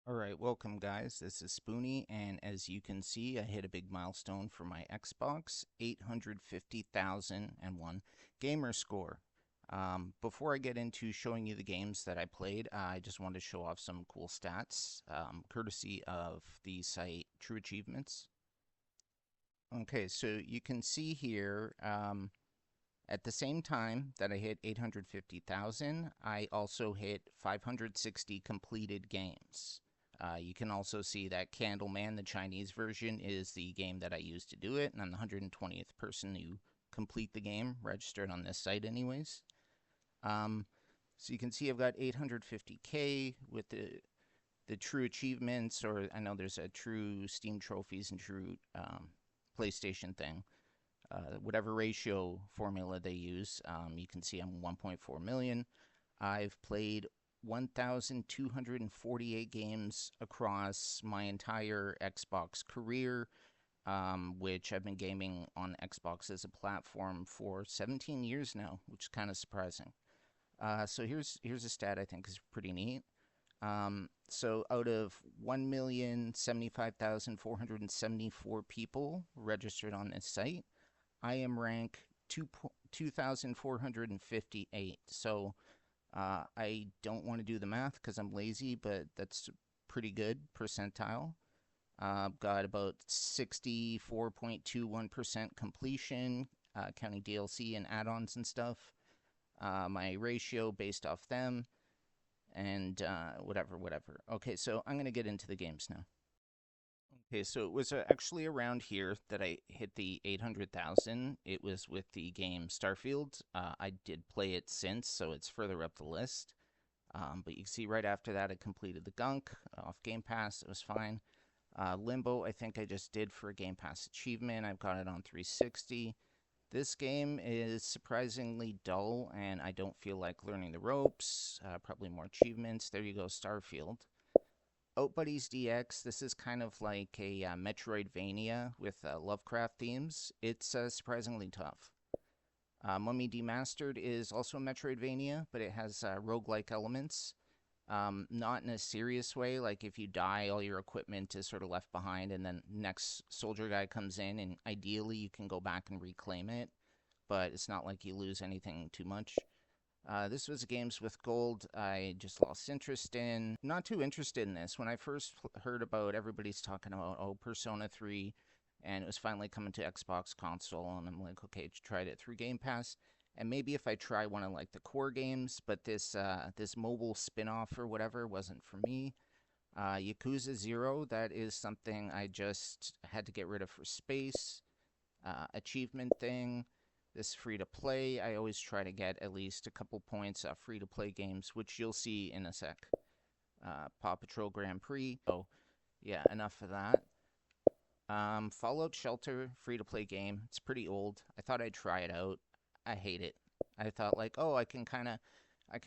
All right, welcome guys. This is Spoonie, and as you can see, I hit a big milestone for my Xbox, 850,001 Gamerscore. Before I get into showing you the games that I played, I just wanted to show off some cool stats, courtesy of the site True Achievements. Okay, so you can see here, at the same time that I hit 850,000, I also hit 560 completed games. You can also see that Candleman, the Chinese version, is the game that I used to do it, and I'm the 120th person to complete the game, registered on this site, anyways. Um, so you can see I've got 850K with the true achievements, or I know there's a true Steam trophies and true PlayStation thing. Whatever ratio formula they use, you can see I'm 1.4 million. I've played 1,248 games across my entire Xbox career, which I've been gaming on Xbox as a platform for 17 years now, which is kind of surprising. So here's a stat I think is pretty neat. So out of 1,075,474 people registered on this site, I am rank 2,458. So I don't want to do the math because I'm lazy, but that's pretty good percentile. Got about 64.21% completion, counting DLC and add-ons and stuff. My ratio based off them, and whatever. Okay, so I'm going to get into the games now. Okay, so it was actually around here that I hit the 800,000. It was with the game Starfield. I did play it since, so it's further up the list. But you can see right after that, I completed the Gunk off Game Pass. It was fine. Limbo, I think I just did for a Game Pass achievement. I've got it on 360. This game is surprisingly dull, and I don't feel like learning the ropes. Probably more achievements. There you go, Starfield. Outbuddies DX, this is kind of like a Metroidvania with Lovecraft themes. It's surprisingly tough. Mummy Demastered is also a Metroidvania, but it has roguelike elements. Not in a serious way, like if you die, all your equipment is sort of left behind, and then next soldier guy comes in, and ideally you can go back and reclaim it, but it's not like you lose anything too much. This was games with gold I just lost interest in. Not too interested in this. When I first heard about everybody's talking about, oh, Persona 3, and it was finally coming to Xbox console, and I'm like, okay, tried it through Game Pass. And maybe if I try one of like the core games, but this mobile spin-off or whatever wasn't for me. Yakuza 0, that is something I just had to get rid of for space. Achievement thing. This free to play, I always try to get at least a couple points off free to play games, which you'll see in a sec. Paw Patrol Grand Prix. Oh, yeah, enough of that. Fallout Shelter, free to play game. It's pretty old. I thought I'd try it out. I hate it. I thought like, oh, I can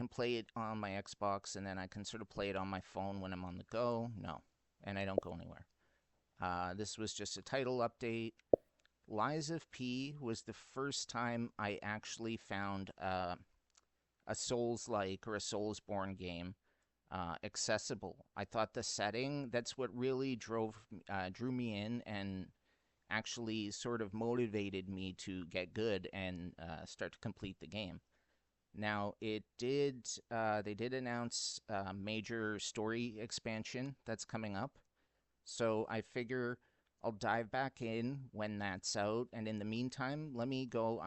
play it on my Xbox and then I can sort of play it on my phone when I'm on the go. No, and I don't go anywhere. This was just a title update. Lies of P was the first time I actually found a Souls-like or a Souls-born game accessible. I thought the setting, that's what really drew me in and actually sort of motivated me to get good and start to complete the game. Now, they did announce a major story expansion that's coming up. So I figure I'll dive back in when that's out. And in the meantime, let me go.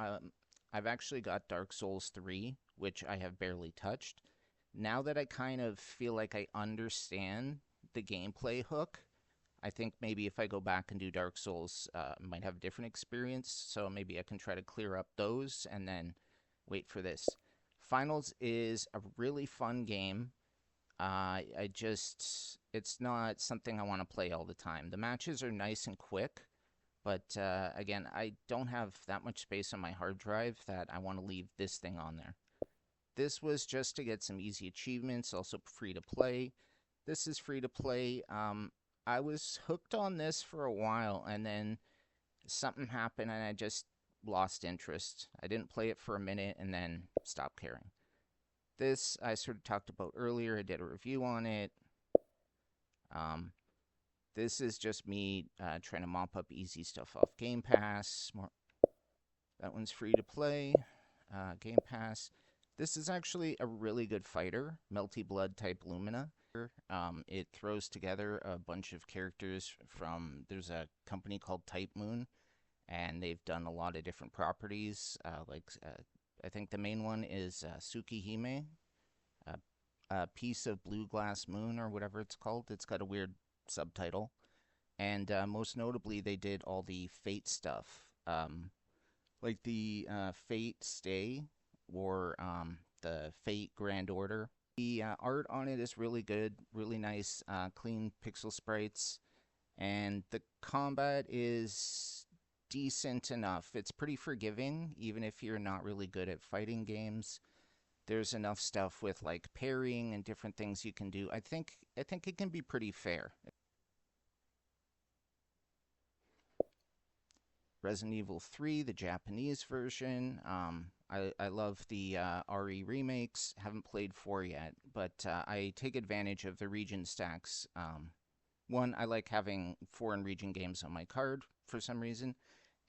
I've actually got Dark Souls 3, which I have barely touched. Now that I kind of feel like I understand the gameplay hook, I think maybe if I go back and do Dark Souls, I might have a different experience. So maybe I can try to clear up those and then wait for this. Finals is a really fun game. It's not something I want to play all the time. The matches are nice and quick, but again, I don't have that much space on my hard drive that I want to leave this thing on there. This was just to get some easy achievements, also free to play. This is free to play. I was hooked on this for a while, and then something happened, and I just lost interest. I didn't play it for a minute, and then stopped caring. This I sort of talked about earlier. I did a review on it. Um, this is just me trying to mop up easy stuff off Game Pass. That one's free to play. Game Pass. This is actually a really good fighter, Melty Blood type Lumina. It throws together a bunch of characters from. There's a company called Type Moon, and they've done a lot of different properties. I think the main one is Tsukihime, a piece of blue glass moon or whatever it's called. It's got a weird subtitle, and most notably, they did all the Fate stuff, like the Fate Stay or the Fate Grand Order. The art on it is really good, really nice, clean pixel sprites, and the combat is decent enough. It's pretty forgiving, even if you're not really good at fighting games. There's enough stuff with like parrying and different things you can do. I think it can be pretty fair. Resident Evil 3, the Japanese version. I love the RE remakes. Haven't played 4 yet, but I take advantage of the region stacks. One, I like having foreign region games on my card for some reason,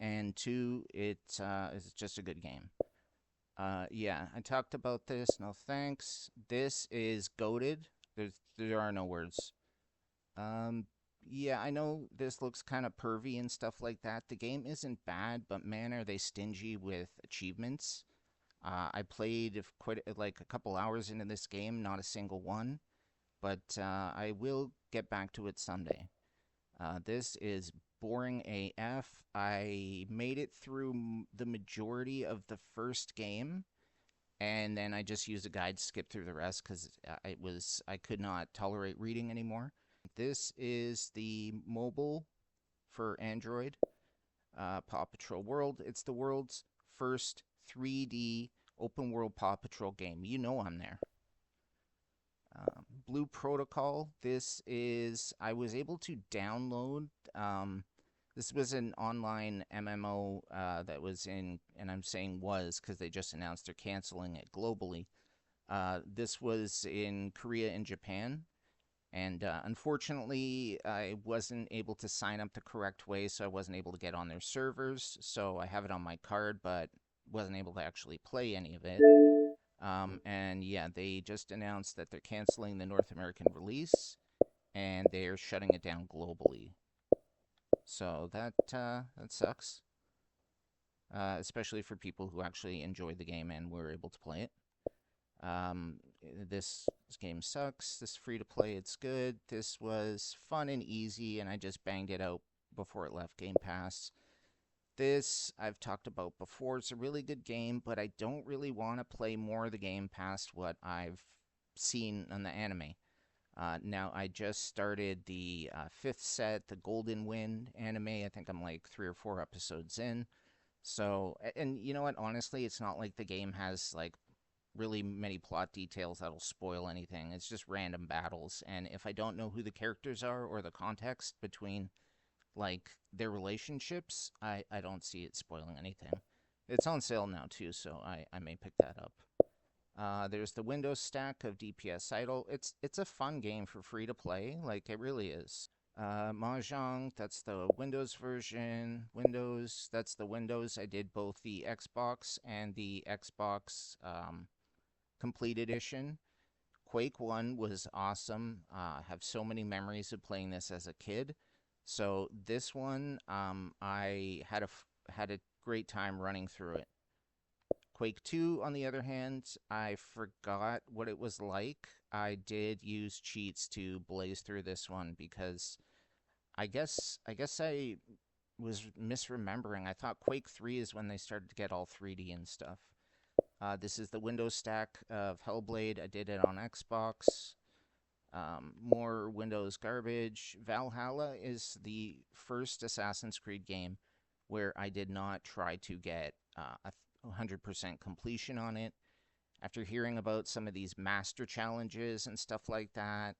and two, it is just a good game. Yeah, I talked about this. No thanks. This is goated. There are no words. Um, yeah, I know this looks kind of pervy and stuff like that. The game isn't bad, but man, are they stingy with achievements. I played quite like a couple hours into this game, not a single one, but I will get back to it someday. This is boring AF. I made it through the majority of the first game, and then I just used a guide to skip through the rest because I could not tolerate reading anymore. This is the mobile for Android, Paw Patrol World. It's the world's first 3D open world Paw Patrol game. You know I'm there. Blue Protocol. I was able to download. This was an online MMO that was in, and I'm saying was because they just announced they're canceling it globally. This was in Korea and Japan. And unfortunately, I wasn't able to sign up the correct way, so I wasn't able to get on their servers. So I have it on my card, but wasn't able to actually play any of it. And yeah, they just announced that they're canceling the North American release, and they're shutting it down globally. So that sucks, especially for people who actually enjoyed the game and were able to play it. This game sucks. This free to play, it's good. This was fun and easy, and I just banged it out before it left Game Pass. This I've talked about before. It's a really good game, but I don't really want to play more of the game past what I've seen on the anime. Now, I just started the fifth set, the Golden Wind anime. I think I'm like 3 or 4 episodes in. So, and you know what? Honestly, it's not like the game has like really many plot details that'll spoil anything. It's just random battles. And if I don't know who the characters are or the context between like their relationships, I don't see it spoiling anything. It's on sale now too, so I may pick that up. There's the Windows stack of DPS Idol. It's a fun game for free to play, like it really is. Mahjong, that's the Windows version. Windows, that's the Windows. I did both the Xbox and the Xbox Complete Edition. Quake 1 was awesome. I have so many memories of playing this as a kid. So this one, I had a great time running through it. Quake 2, on the other hand, I forgot what it was like. I did use cheats to blaze through this one because I was misremembering. I thought Quake 3 is when they started to get all 3D and stuff. This is the Windows stack of Hellblade. I did it on Xbox. More Windows garbage. Valhalla is the first Assassin's Creed game where I did not try to get a 100% completion on it. After hearing about some of these master challenges and stuff like that,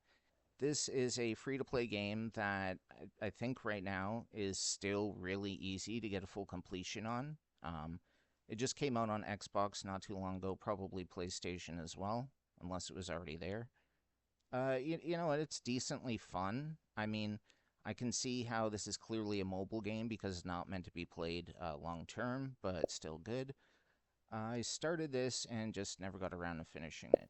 this is a free-to-play game that I think right now is still really easy to get a full completion on. It just came out on Xbox not too long ago, probably PlayStation as well, unless it was already there. You know what? It's decently fun. I mean, I can see how this is clearly a mobile game because it's not meant to be played long term, but still good. I started this and just never got around to finishing it.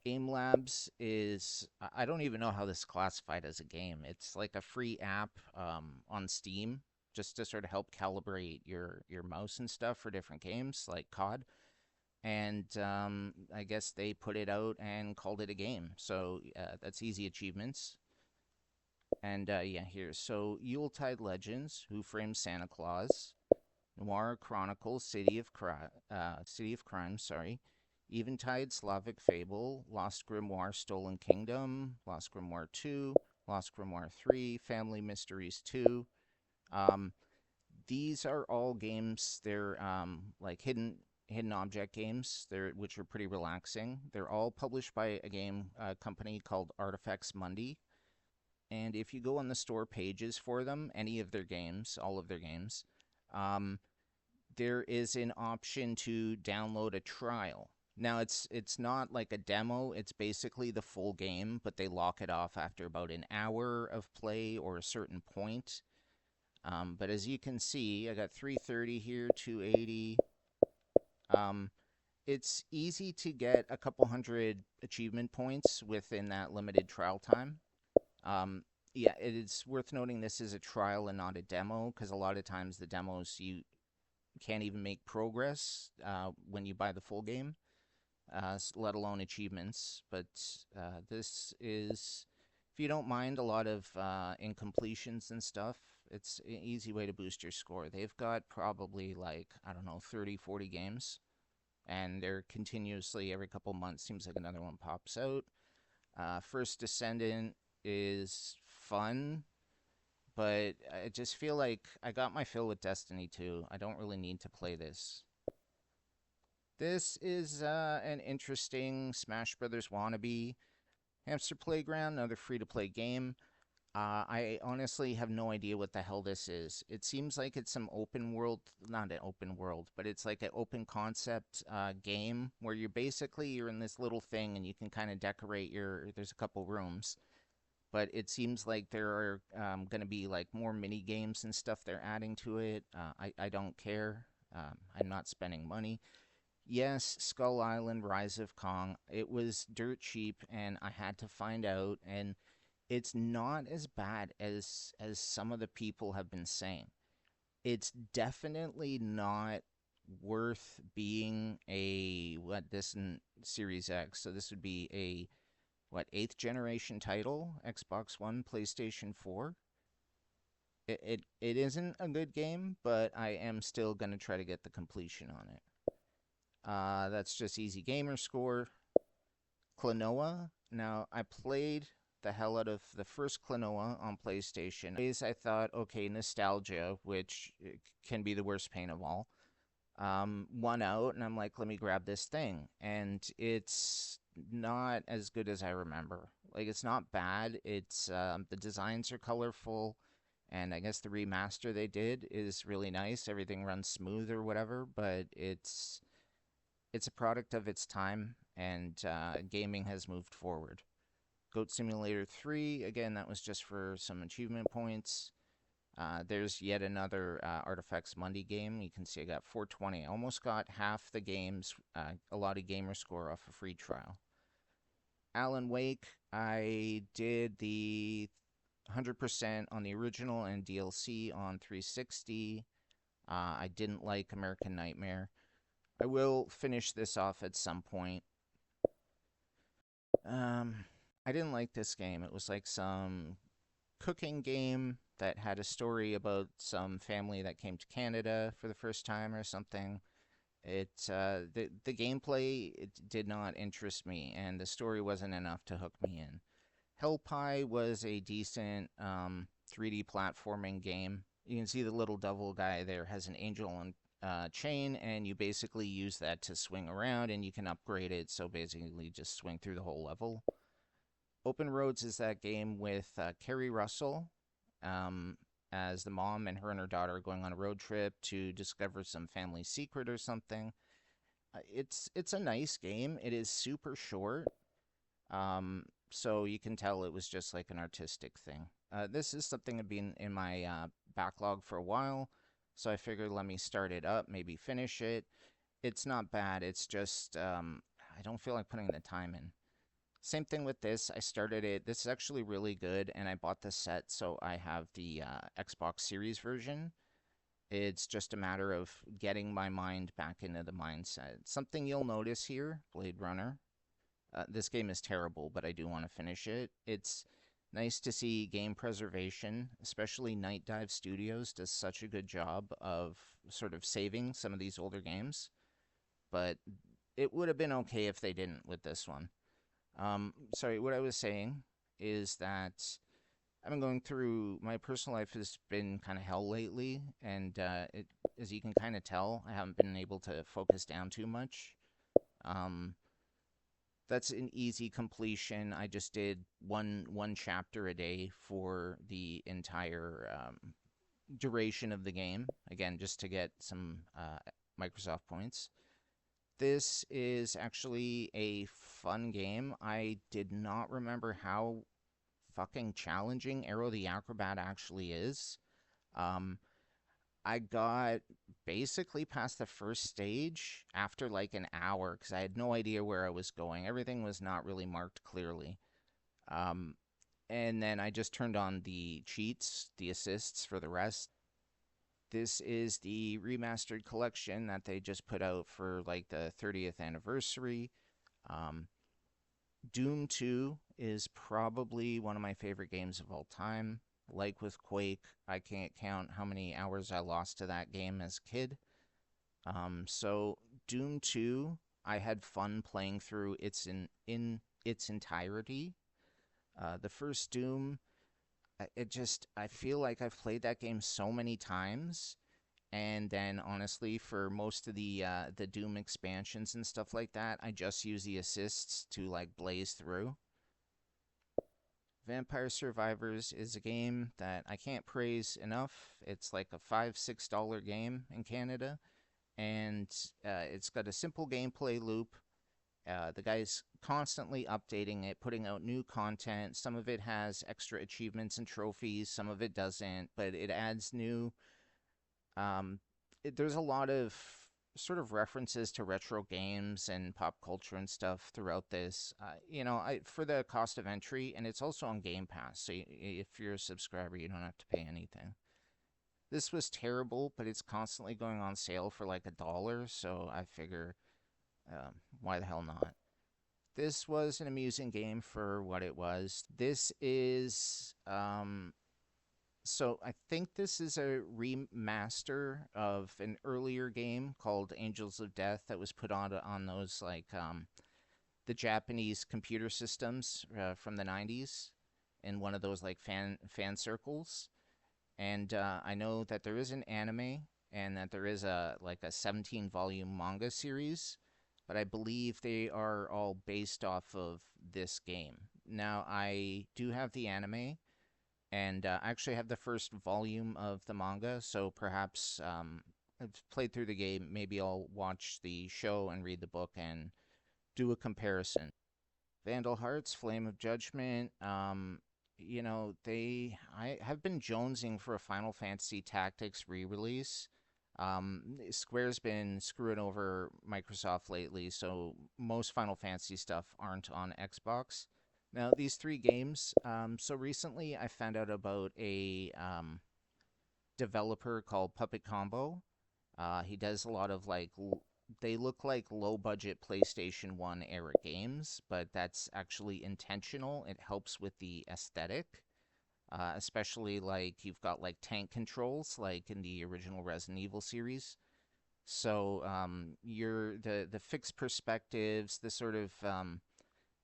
Game Labs is, I don't even know how this is classified as a game. It's like a free app on Steam just to sort of help calibrate your mouse and stuff for different games like COD. And I guess they put it out and called it a game. So that's easy achievements. And yeah, here. So Yuletide Legends, Who Framed Santa Claus, Noir Chronicles, City of Crime, sorry. Eventide, Slavic Fable, Lost Grimoire, Stolen Kingdom, Lost Grimoire 2, Lost Grimoire 3, Family Mysteries 2. Um, these are all games. They're like hidden object games. Which are pretty relaxing. They're all published by a game company called Artifacts Mundi. And if you go on the store pages for them, any of their games, all of their games, um, there is an option to download a trial. Now it's not like a demo, it's basically the full game, but they lock it off after about an hour of play or a certain point. But as you can see, I got 330 here, 280. Um, it's easy to get a couple hundred achievement points within that limited trial time. Um, yeah, it is worth noting this is a trial and not a demo because a lot of times the demos you can't even make progress when you buy the full game, let alone achievements. But this is, if you don't mind a lot of incompletions and stuff, it's an easy way to boost your score. They've got probably like, I don't know, 30, 40 games, and they're continuously, every couple months, seems like another one pops out. First Descendant is fun, but I just feel like I got my fill with Destiny 2. I don't really need to play this. This is an interesting Smash Brothers wannabe. Hamster Playground, another free-to-play game. I honestly have no idea what the hell this is. It seems like it's some open world, not an open world, but it's like an open concept game where you're in this little thing and you can kind of decorate there's a couple rooms. But it seems like there are going to be like more mini games and stuff they're adding to it. I don't care. I'm not spending money. Yes, Skull Island, Rise of Kong. It was dirt cheap, and I had to find out, and it's not as bad as some of the people have been saying. It's definitely not worth being a what this in Series X. So this would be a what eighth generation title, Xbox One, PlayStation 4. It isn't a good game, but I am still gonna try to get the completion on it. That's just easy gamer score. Klonoa. Now, I played the hell out of the first Klonoa on PlayStation. I thought, okay, nostalgia, which can be the worst pain of all, won out, and I'm like, let me grab this thing. And it's not as good as I remember. Like, it's not bad. It's the designs are colorful, and I guess the remaster they did is really nice. Everything runs smooth or whatever, but it's a product of its time, and gaming has moved forward. Goat Simulator 3, again, that was just for some achievement points. There's yet another Artifacts Mundi game. You can see I got 420. I almost got half the games, a lot of Gamerscore off a free trial. Alan Wake, I did the 100% on the original and DLC on 360. I didn't like American Nightmare. I will finish this off at some point. I didn't like this game. It was like some cooking game that had a story about some family that came to Canada for the first time or something. The gameplay it did not interest me, and the story wasn't enough to hook me in. Hell Pie was a decent 3D platforming game. You can see the little devil guy there has an angel on chain, and you basically use that to swing around, and you can upgrade it. So basically, just swing through the whole level. Open Roads is that game with Kerry Russell as the mom, and her daughter are going on a road trip to discover some family secret or something. It's a nice game. It is super short. So you can tell it was just like an artistic thing. This is something that been in my backlog for a while, so I figured let me start it up, maybe finish it. It's not bad. It's just I don't feel like putting the time in. Same thing with this. I started it. This is actually really good, and I bought the set, so I have the Xbox Series version. It's just a matter of getting my mind back into the mindset. Something you'll notice here, Blade Runner. This game is terrible, but I do want to finish it. It's nice to see game preservation, especially Night Dive Studios does such a good job of sort of saving some of these older games, but it would have been okay if they didn't with this one. Sorry, what I was saying is that I've been going through my personal life has been kind of hell lately, and as you can kind of tell, I haven't been able to focus down too much. Um, that's an easy completion. I just did one chapter a day for the entire duration of the game. Again, just to get some Microsoft points. This is actually a fun game. I did not remember how fucking challenging Arrow the Acrobat actually is. Um, I got basically past the first stage after like an hour because I had no idea where I was going. Everything was not really marked clearly. Um, and then I just turned on the cheats, the assists for the rest. This is the remastered collection that they just put out for like the 30th anniversary. Um, Doom 2 is probably one of my favorite games of all time. Like with Quake, I can't count how many hours I lost to that game as a kid. So Doom 2, I had fun playing through in its entirety. The first Doom, I feel like I've played that game so many times, and then honestly, for most of the Doom expansions and stuff like that, I just use the assists to like blaze through. Vampire Survivors is a game that I can't praise enough. It's like a $5-6 game in Canada, and it's got a simple gameplay loop. The guy's constantly updating it, putting out new content. Some of it has extra achievements and trophies, some of it doesn't, but it adds new. Um, there's a lot of sort of references to retro games and pop culture and stuff throughout this. For the cost of entry, and it's also on Game Pass, so if you're a subscriber, you don't have to pay anything. This was terrible, but it's constantly going on sale for like $1, so I figure, why the hell not? This was an amusing game for what it was. This is so I think this is a remaster of an earlier game called Angels of Death that was put on those like the Japanese computer systems from the 90s in one of those like fan circles. And I know that there is an anime and that there is a like a 17 volume manga series, but I believe they are all based off of this game. Now I do have the anime, and I actually have the first volume of the manga, so perhaps I've played through the game. Maybe I'll watch the show and read the book and do a comparison. Vandal Hearts, Flame of Judgment. I have been jonesing for a Final Fantasy Tactics re-release. Square's been screwing over Microsoft lately, so most Final Fantasy stuff aren't on Xbox. Now, these three games, so recently I found out about a developer called Puppet Combo. He does a lot of they look like low budget PlayStation 1 era games, but that's actually intentional. It helps with the aesthetic, especially like you've got like tank controls, like in the original Resident Evil series. So you're the fixed perspectives, the sort of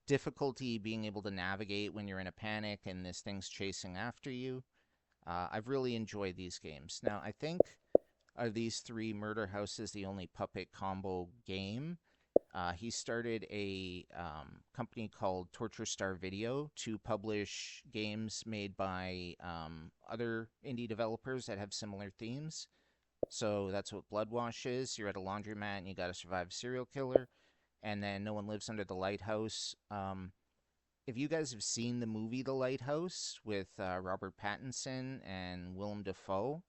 difficulty being able to navigate when you're in a panic and this thing's chasing after you. I've really enjoyed these games. Now, I think of these three, Murder House is the only Puppet Combo game. He started a company called Torture Star Video to publish games made by other indie developers that have similar themes. So that's what Bloodwash is. You're at a laundromat and you got to survive a serial killer. And then No One Lives Under the Lighthouse. if you guys have seen the movie The Lighthouse with Robert Pattinson and Willem Dafoe,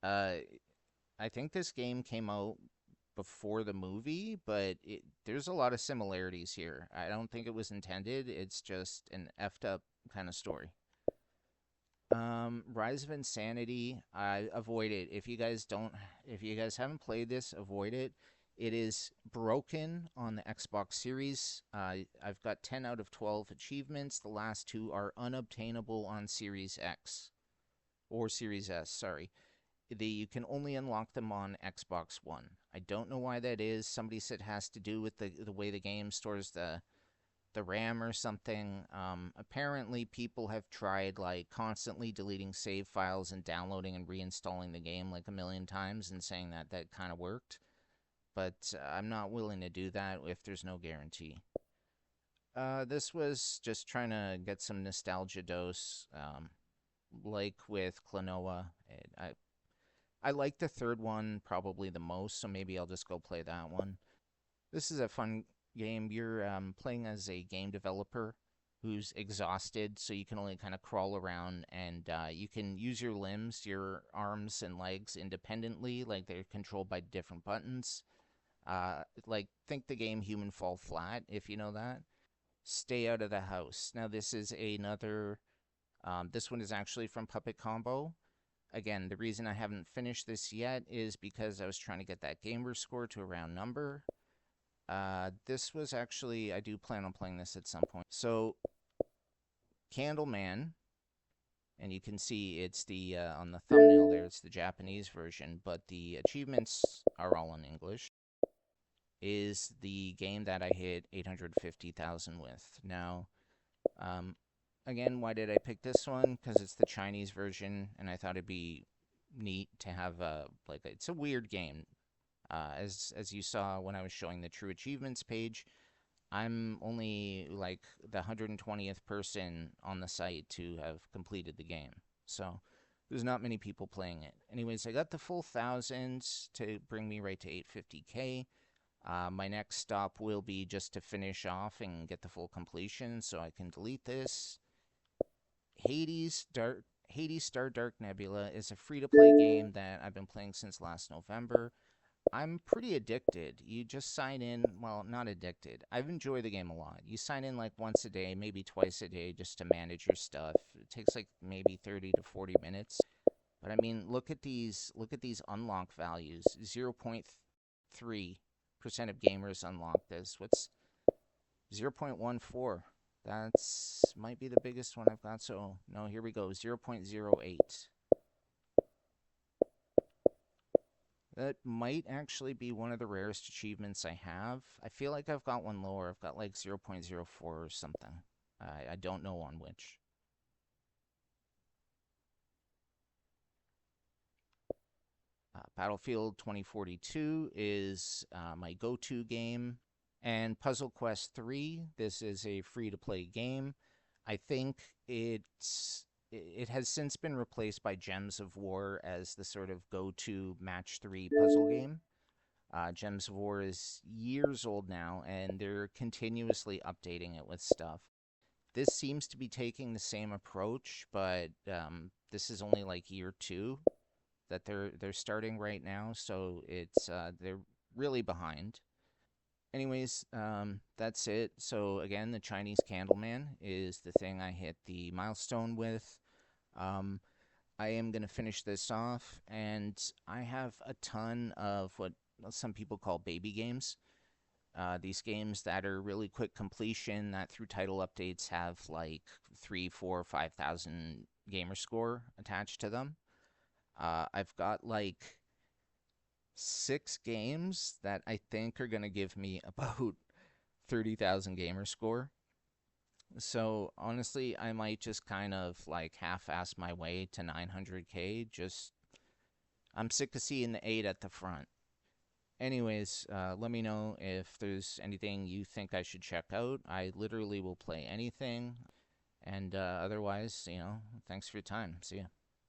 uh, I think this game came out before the movie, but there's a lot of similarities here. I don't think it was intended. It's just an effed up kind of story. Rise of Insanity, I avoid it. If you guys haven't played this, avoid it. It is broken on the Xbox Series. I've got 10 out of 12 achievements. The last two are unobtainable on Series X or Series S, sorry. You can only unlock them on Xbox One. I don't know why that is. Somebody said it has to do with the way the game stores the RAM or something. Apparently, people have tried like constantly deleting save files and downloading and reinstalling the game like a million times and saying that that kind of worked. But I'm not willing to do that if there's no guarantee. This was just trying to get some nostalgia dose, like with Klonoa. I like the third one probably the most, so maybe I'll just go play that one. This is a fun game. You're playing as a game developer who's exhausted, so you can only kind of crawl around and you can use your limbs, your arms and legs independently, like they're controlled by different buttons. Like, think the game Human Fall Flat, if you know that. Stay out of the house. Now, this is another. This one is actually from Puppet Combo. Again, the reason I haven't finished this yet is because I was trying to get that Gamerscore to a round number. This was actually, I do plan on playing this at some point. So, Candleman, and you can see it's the, on the thumbnail there, it's the Japanese version, but the achievements are all in English, is the game that I hit 850,000 with. Now, again, why did I pick this one? Because it's the Chinese version, and I thought it'd be neat to have it's a weird game. As you saw when I was showing the true achievements page, I'm only like the 120th person on the site to have completed the game. So there's not many people playing it. Anyways, I got the full 1,000 to bring me right to 850K. My next stop will be just to finish off and get the full completion, so I can delete this. Hades Star Dark Nebula is a free-to-play game that I've been playing since last November. I'm pretty addicted. You just sign in, well, not addicted. I've enjoyed the game a lot. You sign in like once a day, maybe twice a day, just to manage your stuff. It takes like maybe 30 to 40 minutes. But I mean, look at these unlock values. 0.3% of gamers unlock this. What's 0.14? That's might be the biggest one I've got. So, no, here we go. 0.08. That might actually be one of the rarest achievements I have. I feel like I've got one lower. I've got like 0.04 or something. I don't know on which. Battlefield 2042 is my go-to game. And Puzzle Quest 3, this is a free-to-play game. I think it has since been replaced by Gems of War as the sort of go-to match 3 puzzle game. Gems of War is years old now, and they're continuously updating it with stuff. This seems to be taking the same approach, but this is only like year 2 that they're starting right now, so it's they're really behind. Anyways, that's it. So again, the Chinese Candleman is the thing I hit the milestone with. I am going to finish this off, and I have a ton of what some people call baby games. These games that are really quick completion that through title updates have like 3, 4, 5,000 gamer score attached to them. I've got like 6 games that I think are going to give me about 30,000 gamer score. So honestly, I might just kind of like half-ass my way to 900K. I'm sick of seeing the 8 at the front. Anyways, let me know if there's anything you think I should check out. I literally will play anything. And otherwise, thanks for your time. See ya.